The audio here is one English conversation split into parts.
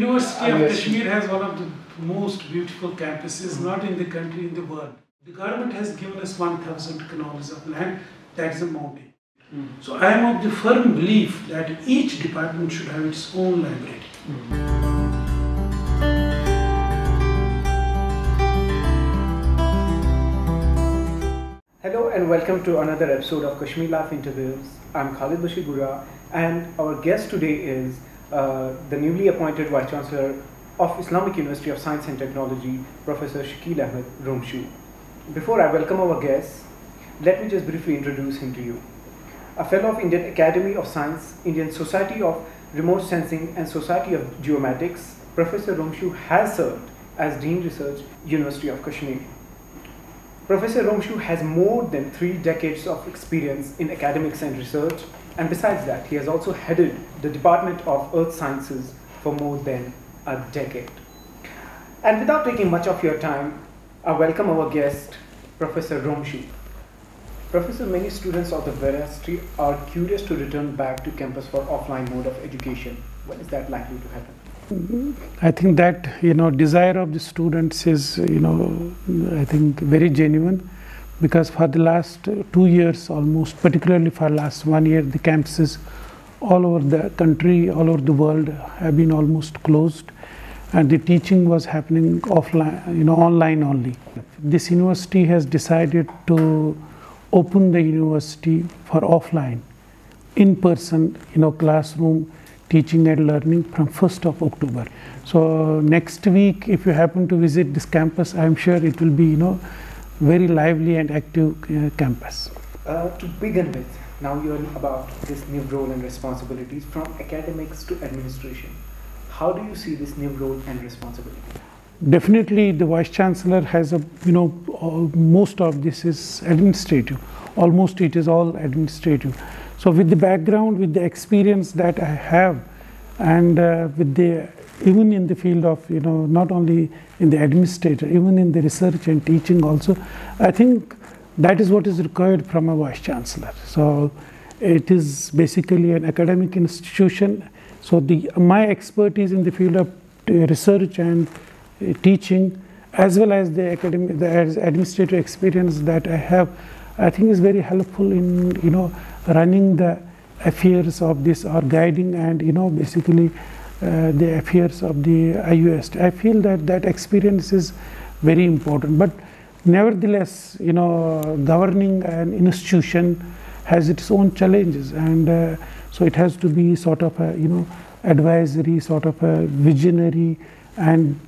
University of Kashmir has one of the most beautiful campuses, not in the country, in the world. The government has given us 1,000 kilometers of land, that's a mountain. So I am of the firm belief that each department should have its own library. Hello and welcome to another episode of Kashmir Life Interviews. I'm Khalid Bashir Gura and our guest today is the newly appointed Vice Chancellor of Islamic University of Science and Technology, Professor Shakeel Ahmed Romshu. Before I welcome our guest, let me just briefly introduce him to you. A fellow of Indian Academy of Science, Indian Society of Remote Sensing and Society of Geomatics, Professor Romshu has served as Dean Research, University of Kashmir. Professor Romshu has more than 3 decades of experience in academics and research, and besides that, he has also headed the Department of Earth Sciences for more than a decade. And without taking much of your time, I welcome our guest, Professor Romshu. Professor, many students of the university are curious to return back to campus for offline mode of education. When is that likely to happen? I think that desire of the students is I think very genuine, because for the last 2 years almost, particularly for last 1 year, the campuses all over the country, all over the world have been almost closed, and the teaching was happening offline, online only. This university has decided to open the university for offline, in-person, classroom teaching and learning from 1st of October. So next week, if you happen to visit this campus, I'm sure it will be, very lively and active campus. To begin with, now you're about this new role and responsibilities from academics to administration. How do you see this new role and responsibility? Definitely, the Vice Chancellor has most of this is administrative. Almost it is all administrative. So with the background, with the experience that I have, and with the even in the field of not only in the administrator, even in the research and teaching also, I think that is what is required from a Vice Chancellor. So it is basically an academic institution. So my expertise in the field of research and teaching, as well as the administrative experience that I have, I think is very helpful in running the affairs of this, or guiding and basically the affairs of the IUS. I feel that experience is very important, but nevertheless governing an institution has its own challenges, and so it has to be sort of a advisory, sort of a visionary, and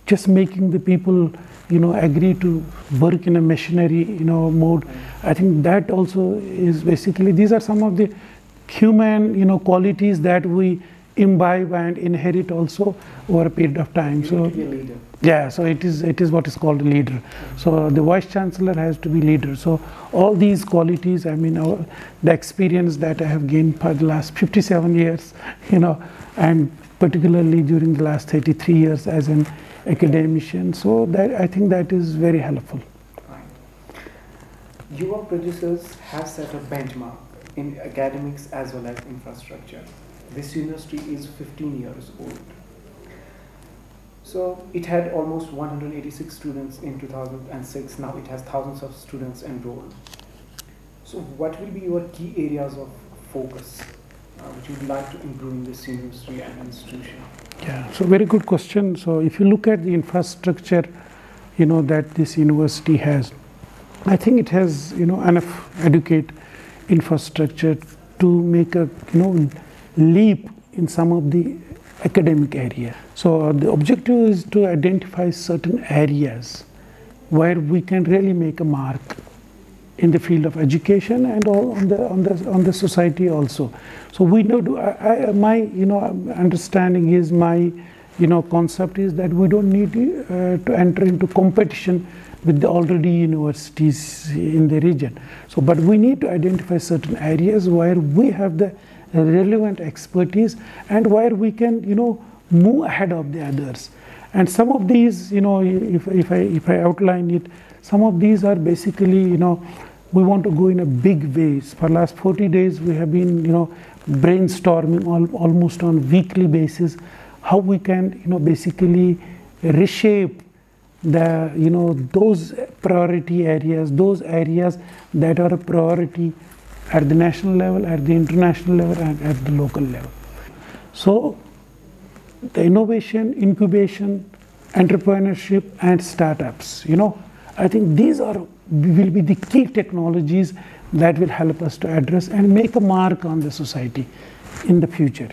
just making the people agree to work in a machinery mode. I think that also is basically, these are some of the human qualities that we imbibe and inherit also over a period of time. So yeah, so it is what is called a leader. So the Vice Chancellor has to be leader. So all these qualities, I mean, the experience that I have gained for the last 57 years, and particularly during the last 33 years as an academician, so that I think that is very helpful. Right. Your producers have set a benchmark in academics as well as infrastructure. This university is 15 years old. So it had almost 186 students in 2006. Now it has thousands of students enrolled. So what will be your key areas of focus which you would like to improve in this university and institution? Yeah, so very good question. So if you look at the infrastructure, that this university has, I think it has, enough adequate infrastructure to make a, leap in some of the academic area. So the objective is to identify certain areas where we can really make a mark in the field of education and all on the society also. So we know, my understanding is, my concept is that we don't need to enter into competition with the already universities in the region. So but we need to identify certain areas where we have the relevant expertise and where we can move ahead of the others. And some of these, if I outline it, some of these are basically we want to go in a big ways. For last 40 days we have been brainstorming almost on weekly basis how we can, basically reshape the, those priority areas, those areas that are a priority at the national level, at the international level, and at the local level. So the innovation, incubation, entrepreneurship, and startups, I think these will be the key technologies that will help us to address and make a mark on the society in the future,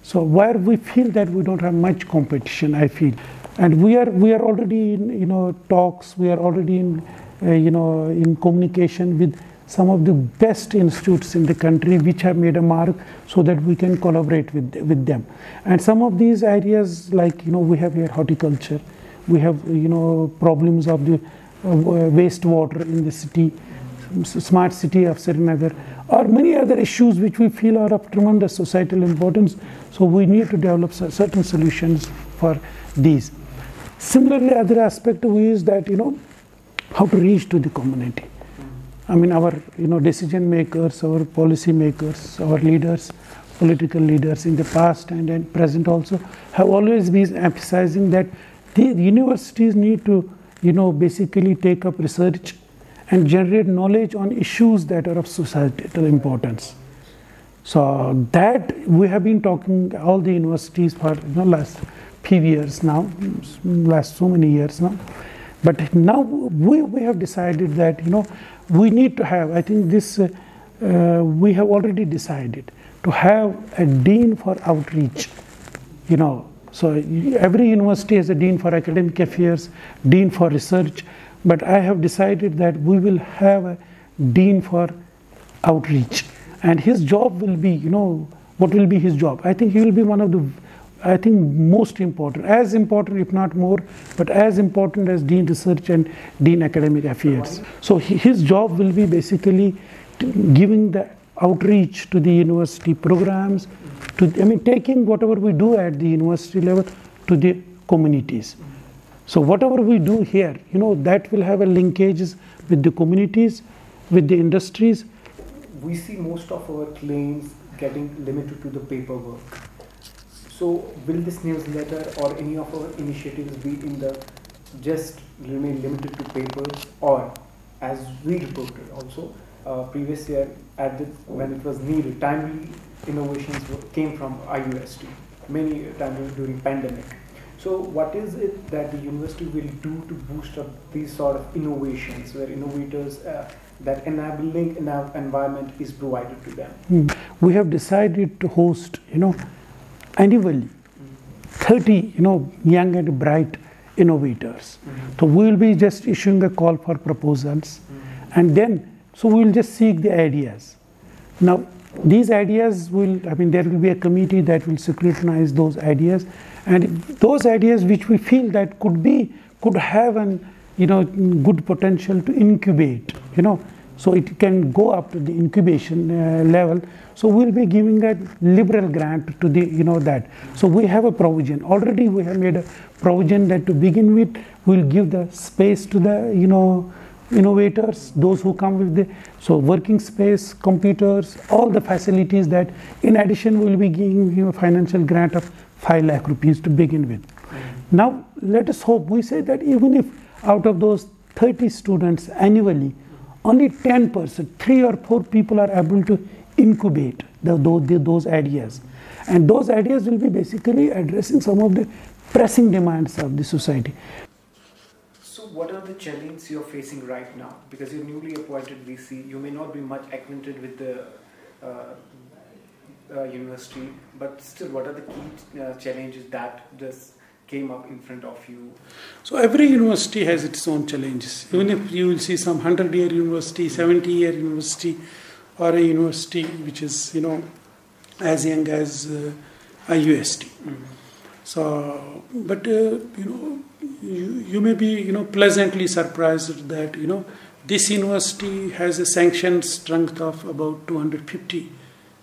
So where we feel that we don't have much competition, I feel, and we are already in, talks, we are already in, in communication with some of the best institutes in the country which have made a mark, so that we can collaborate with them. And some of these areas, like, we have here horticulture, we have, problems of the wastewater in the city, smart city of Srinagar, or many other issues which we feel are of tremendous societal importance. So we need to develop certain solutions for these. Similarly, other aspect is that, how to reach to the community. I mean, our, decision makers, our policy makers, our leaders, political leaders in the past and present also have always been emphasizing that the universities need to, basically take up research and generate knowledge on issues that are of societal importance. So that we have been talking all the universities for last few years now, last so many years now. But now we have decided that we need to have, I think this we have already decided to have a dean for outreach. So every university has a dean for academic affairs, dean for research, but I have decided that we will have a dean for outreach, and his job will be, what will be his job? I think he will be one of the, most important, as important if not more, but as important as dean research and dean academic affairs. So his job will be basically giving the outreach to the university programs, taking whatever we do at the university level to the communities. So whatever we do here, that will have a linkages with the communities, with the industries. We see most of our claims getting limited to the paperwork. So will this newsletter or any of our initiatives be in the just remain limited to papers, or as we reported also previous year when it was needed, timely innovations came from IUST many times during pandemic. So what is it that the university will do to boost up these sort of innovations where innovators, that enabling environment is provided to them? We have decided to host, annually 30, young and bright innovators. So we will be just issuing a call for proposals, and then, so we will just seek the ideas. Now, these ideas will, there will be a committee that will scrutinize those ideas, and those ideas which we feel that could have an, good potential to incubate, so it can go up to the incubation level. So we'll be giving a liberal grant to the, that. So we have a provision. Already we have made a provision that to begin with, we'll give the space to the, innovators, those who come with the, working space, computers, all the facilities that, in addition, we'll be giving him a financial grant of 5 lakh rupees to begin with. Now, let us hope, we say that even if out of those 30 students annually, only 10%, 3 or 4 people are able to incubate those ideas. And those ideas will be basically addressing some of the pressing demands of the society. So what are the challenges you're facing right now? Because you're newly appointed VC, you may not be much acquainted with the university, but still, what are the key challenges that just came up in front of you? So every university has its own challenges. Even if you will see some 100-year university, 70-year university, or a university which is, as young as IUST. So, but you may be, pleasantly surprised that, this university has a sanctioned strength of about 250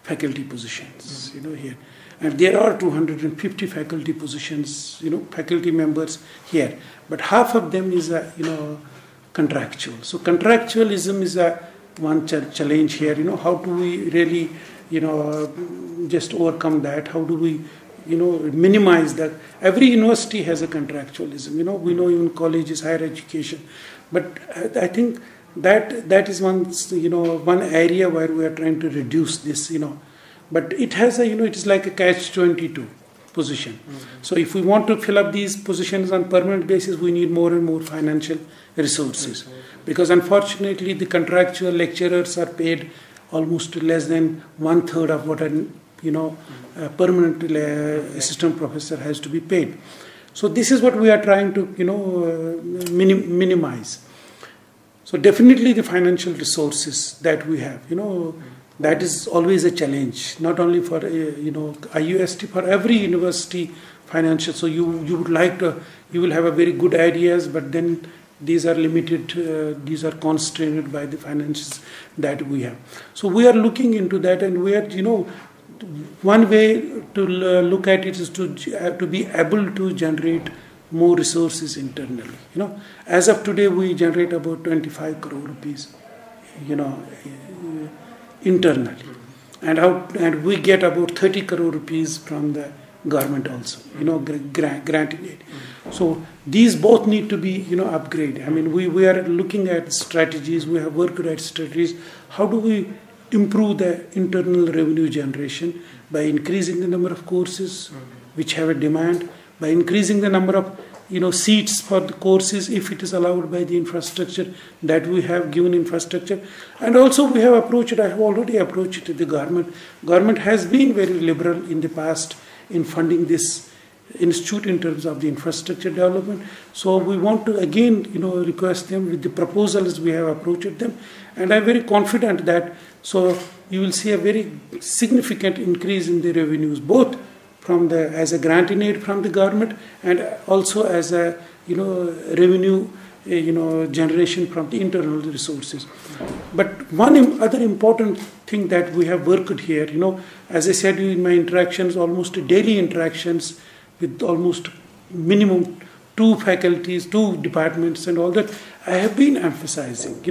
faculty positions, here. And there are 250 faculty positions, faculty members here. But half of them is, contractual. So contractualism is one challenge here. How do we really, just overcome that? How do we, minimize that. Every university has a contractualism. We know even colleges, higher education, but I think that is one area where we are trying to reduce this. But it has it is like a catch-22 position. Mm-hmm. So if we want to fill up these positions on permanent basis, we need more and more financial resources. Mm-hmm. Because unfortunately, the contractual lecturers are paid almost less than 1/3 of what a permanent assistant professor has to be paid. So this is what we are trying to minimize. So definitely the financial resources that we have, that is always a challenge, not only for IUST, for every university financial. So you would like to, you will have a very good ideas, but then these are limited, these are constrained by the finances that we have. So we are looking into that, and we are, one way to look at it is to be able to generate more resources internally. As of today, we generate about 25 crore rupees, internally, and we get about 30 crore rupees from the government also, granting aid. So these both need to be, upgraded. I mean, we are looking at strategies. We have worked at strategies. How do we improve the internal revenue generation? By increasing the number of courses which have a demand, by increasing the number of seats for the courses if it is allowed by the infrastructure that we have given infrastructure. And also we have approached, I have already approached the government. Government has been very liberal in the past in funding this institute in terms of the infrastructure development. So we want to again request them with the proposals. We have approached them, and I'm very confident that so you will see a very significant increase in the revenues, both from as a grant in aid from the government, and also as a revenue generation from the internal resources. But one other important thing that we have worked here, as I said in my interactions, almost daily interactions with almost minimum 2 faculties, 2 departments and all that, I have been emphasizing,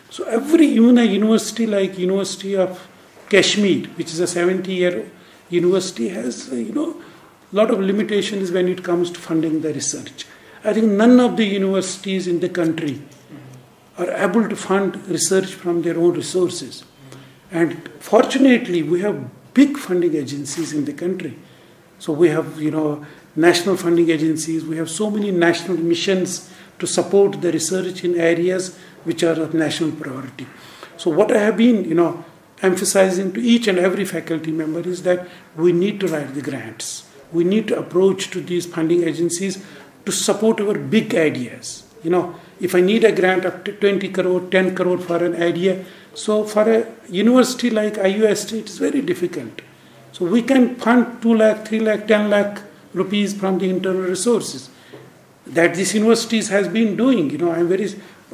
So even a university like University of Kashmir, which is a 70-year university, has, lot of limitations when it comes to funding the research. I think none of the universities in the country are able to fund research from their own resources. And fortunately, we have big funding agencies in the country. So we have, national funding agencies. We have so many national missions to support the research in areas which are of national priority. So what I have been, emphasizing to each and every faculty member is that we need to write the grants. We need to approach to these funding agencies to support our big ideas. If I need a grant of 20 crore, 10 crore for an idea, so for a university like IUST, it is very difficult. So we can fund 2 lakh, 3 lakh, 10 lakh rupees from the internal resources that this universities has been doing.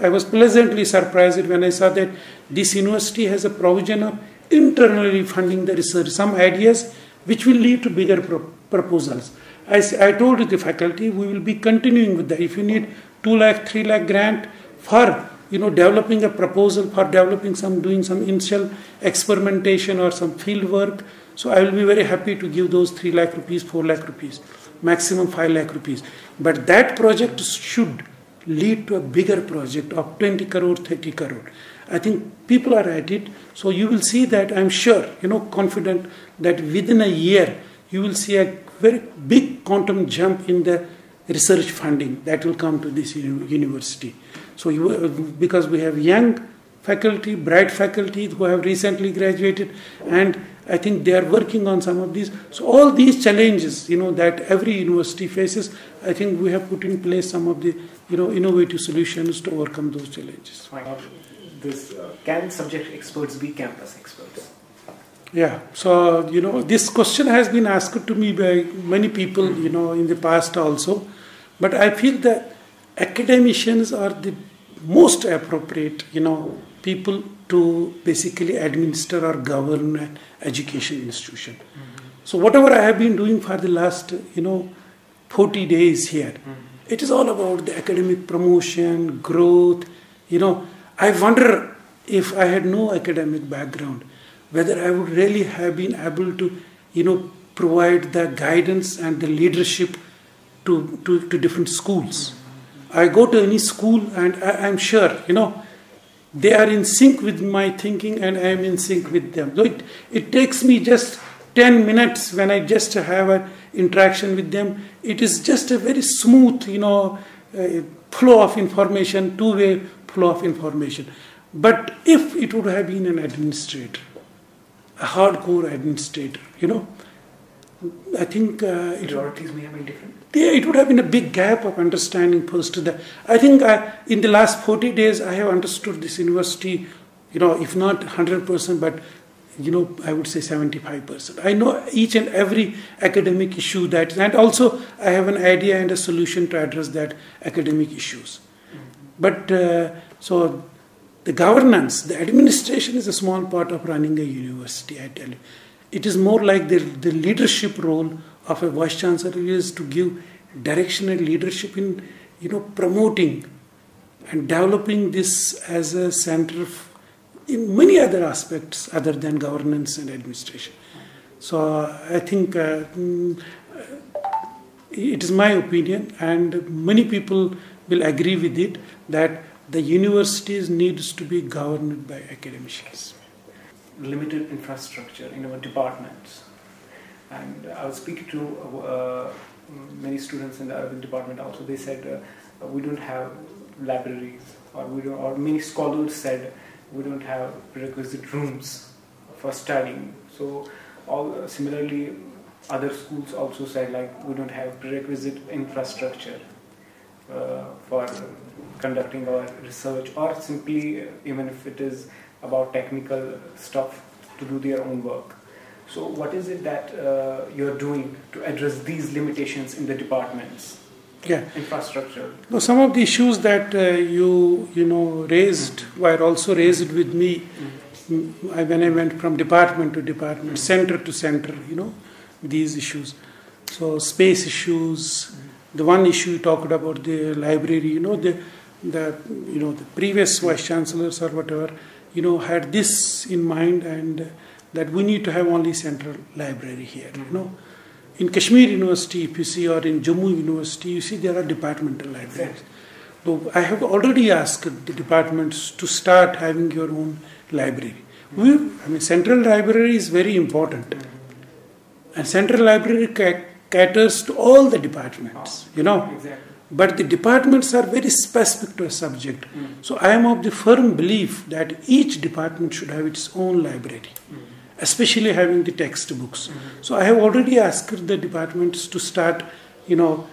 I was pleasantly surprised when I saw that this university has a provision of internally funding the research, some ideas which will lead to bigger proposals. I told the faculty, we will be continuing with that. If you need 2 lakh, 3 lakh grant for developing a proposal, for doing some initial experimentation or some field work, so I will be very happy to give those 3 lakh rupees, 4 lakh rupees, maximum 5 lakh rupees. But that project should lead to a bigger project of 20 crore, 30 crore. I think people are at it. So you will see that, I'm sure, confident that within a year, you will see a very big quantum jump in the research funding that will come to this university. So because we have young faculty, bright faculty who have recently graduated, and I think they are working on some of these. So all these challenges, that every university faces, I think we have put in place some of the, innovative solutions to overcome those challenges. Can subject experts be campus experts? Yeah. So, this question has been asked to me by many people, in the past also. But I feel that academicians are the most appropriate, people to basically administer or govern an education institution. Mm-hmm. So whatever I have been doing for the last, 40 days here, it is all about the academic promotion, growth. I wonder if I had no academic background, whether I would really have been able to, provide the guidance and the leadership to different schools. I go to any school and I'm sure, they are in sync with my thinking and I am in sync with them. So it takes me just 10 minutes when I just have an interaction with them. It is just a very smooth, flow of information, two-way flow of information. But if it would have been an administrator, a hardcore administrator, I think priorities may have been different. Yeah, it would have been a big gap of understanding first to that. I think in the last 40 days, I have understood this university, if not 100%, but I would say 75%. I know each and every academic issue and also I have an idea and a solution to address that academic issues. But so the governance, the administration is a small part of running a university, I tell you. It is more like the leadership role of a vice chancellor is to give direction and leadership in, promoting and developing this as a center in many other aspects other than governance and administration. So I think it is my opinion, and many people will agree with it, that the universities needs to be governed by academicians. Limited infrastructure in our departments, and I was speaking to many students in the Arabic department also. They said we don't have libraries, or many scholars said we don't have prerequisite rooms for studying. So similarly other schools also said we don't have prerequisite infrastructure for conducting our research, or simply even if it is about technical stuff to do their own work. So what is it that you're doing to address these limitations in the departments? Yeah. Infrastructure. No, some of the issues that you raised were also raised with me when I went from department to department, center to center, these issues. So space issues, the one issue you talked about, the library, the previous vice chancellors or whatever, had this in mind, and that we need to have only central library here, In Kashmir University, if you see, or in Jammu University, you see there are departmental libraries. So I have already asked the departments to start having your own library. Central library is very important. And central library caters to all the departments, Exactly. But the departments are very specific to a subject. So I am of the firm belief that each department should have its own library, especially having the textbooks. So I have already asked the departments to start, initiating,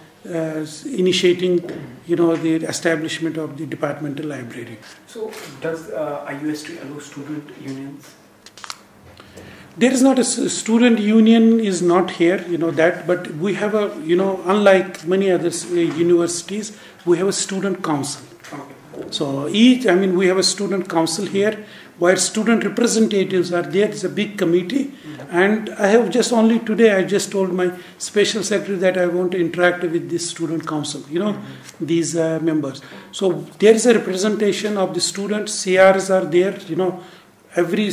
the establishment of the departmental library. So does IUST allow student unions? There is not a student union is not here, but we have unlike many other universities, we have a student council. Okay. So we have a student council here, where student representatives are there. It's a big committee, and I have only today I just told my special secretary that I want to interact with this student council, these members. So there is a representation of the students, CRs are there, every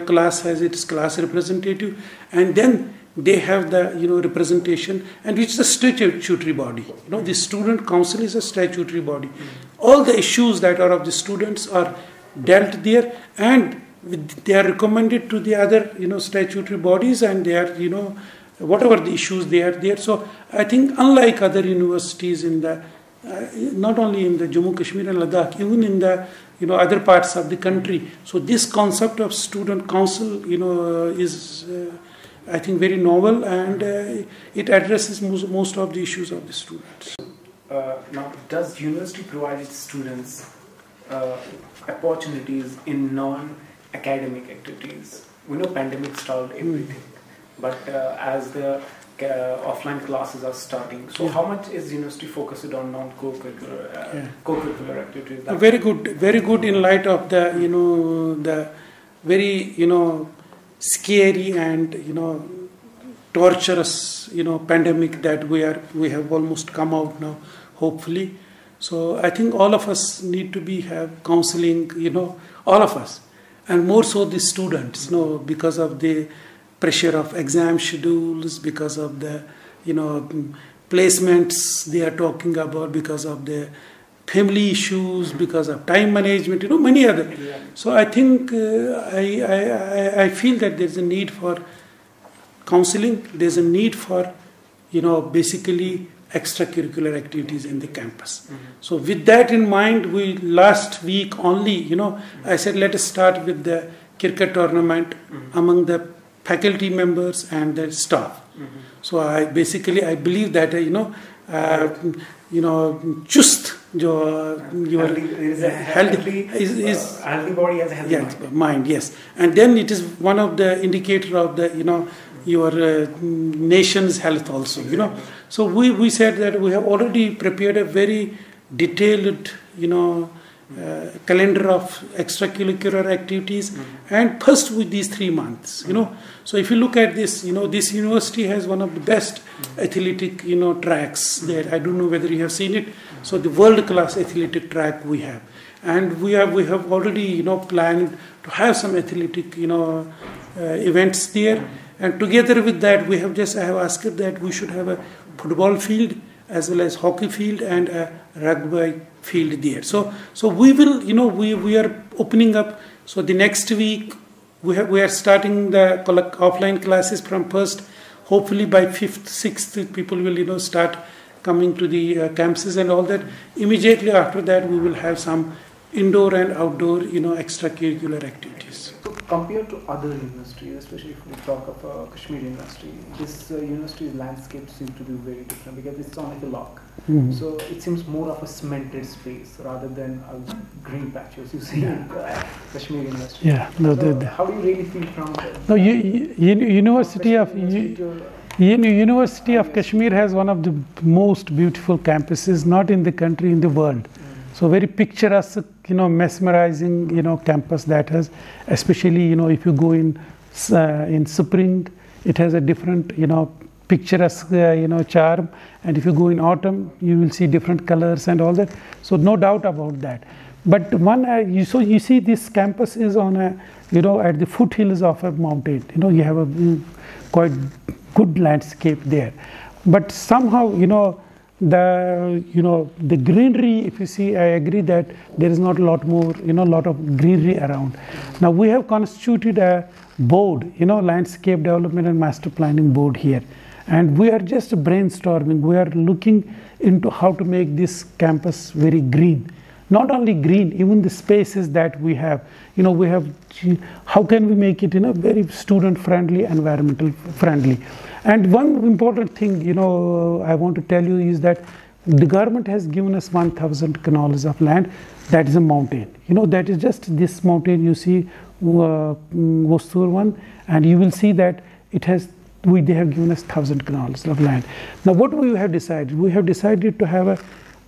class has its class representative, and then they have the representation, and which is a statutory body. The student council is a statutory body. All the issues that are of the students are dealt there, and they are recommended to the other statutory bodies, and they are whatever the issues they are there. So I think unlike other universities in the not only in the Jammu Kashmir and Ladakh, even in the other parts of the country, so this concept of student council is I think very novel, and it addresses most of the issues of the students. Now, does university provide its students opportunities in non-academic activities? We know pandemic stalled everything, but as the offline classes are starting, so how much is university focused on non-co-curricular co-curricular activities? Very good in light of the the very scary and torturous pandemic that we have almost come out now, hopefully. So I think all of us need to have counseling, all of us, and more so the students, because of the pressure of exam schedules, because of the, placements they are talking about, because of the family issues, because of time management, many other. Yeah. So I think I feel that there's a need for counseling. There's a need for, basically extracurricular activities in the campus. Mm-hmm. So with that in mind, we last week only, I said let us start with the cricket tournament among the faculty members and the staff. So I believe that just your healthy body has a healthy mind. Yes, and then it is one of the indicator of the your nation's health also. So we said that we have already prepared a very detailed calendar of extracurricular activities, and first with these 3 months. So if you look at this, this university has one of the best athletic tracks there. I don't know whether you have seen it. So the world class athletic track we have, and we have already planned to have some athletic events there. And together with that, I have asked that we should have a football field as well as hockey field and a rugby field there. So we will, we are opening up. So the next week we are starting the offline classes from 1st. Hopefully by 5th, 6th, people will start coming to the campuses and all that. Immediately after that, we will have some indoor and outdoor, extracurricular activities. So compared to other universities, especially if we talk of Kashmir University, this university's landscape seems to be very different because it's on a hillock. So it seems more of a cemented space rather than green patches you see in Kashmir University. Yeah. No, so how do you really feel from no, University of Kashmir has one of the most beautiful campuses, not in the country, in the world. So very picturesque, mesmerizing, campus that has, especially, if you go in spring, it has a different, picturesque, charm. And if you go in autumn, you will see different colors and all that. So no doubt about that. But you see this campus is on a, at the foothills of a mountain. You have a quite good landscape there. But somehow, the greenery, if you see, I agree that there is not a lot more, lot of greenery around. Now we have constituted a board, landscape development and master planning board here. And we are just brainstorming. We are looking into how to make this campus very green. Not only green, even the spaces that we have. How can we make it, very student friendly, environmental friendly. And one important thing, I want to tell you is that the government has given us 1,000 canals of land. That is a mountain. That is just this mountain you see, Vostur one, and you will see that they have given us 1,000 canals of land. Now, what we have decided? We have decided to have a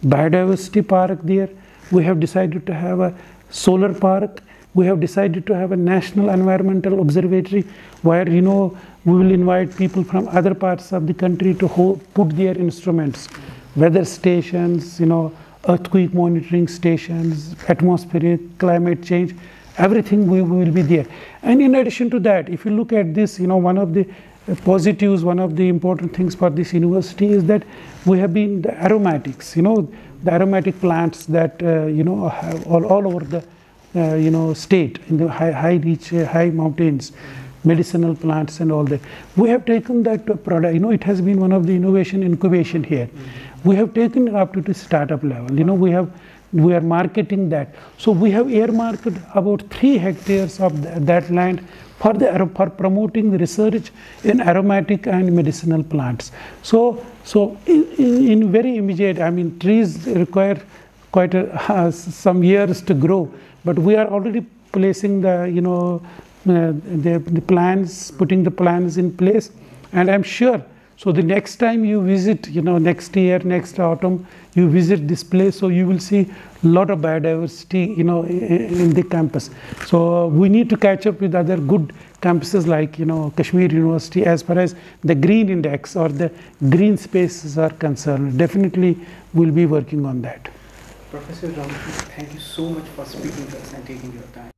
biodiversity park there. We have decided to have a solar park. We have decided to have a national environmental observatory where, we will invite people from other parts of the country to put their instruments, weather stations, earthquake monitoring stations, atmospheric, climate change, everything we will be there. And in addition to that, if you look at this, one of the positives, one of the important things for this university is that we have been the aromatics, the aromatic plants that, have all over the, state, in the high mountains, medicinal plants and all that. We have taken that product, it has been one of the innovation incubation here. We have taken it up to the startup level. We are marketing that. So we have earmarked about 3 hectares of that land for promoting the research in aromatic and medicinal plants. So in very immediate, trees require quite some years to grow, but we are already placing the plans, putting the plans in place, and I'm sure. So the next time you visit, next year, next autumn, you visit this place, so you will see a lot of biodiversity, in the campus. So we need to catch up with other good campuses like, Kashmir University as far as the green index or the green spaces are concerned. Definitely, we'll be working on that. Professor Ramesh, thank you so much for speaking to us and taking your time.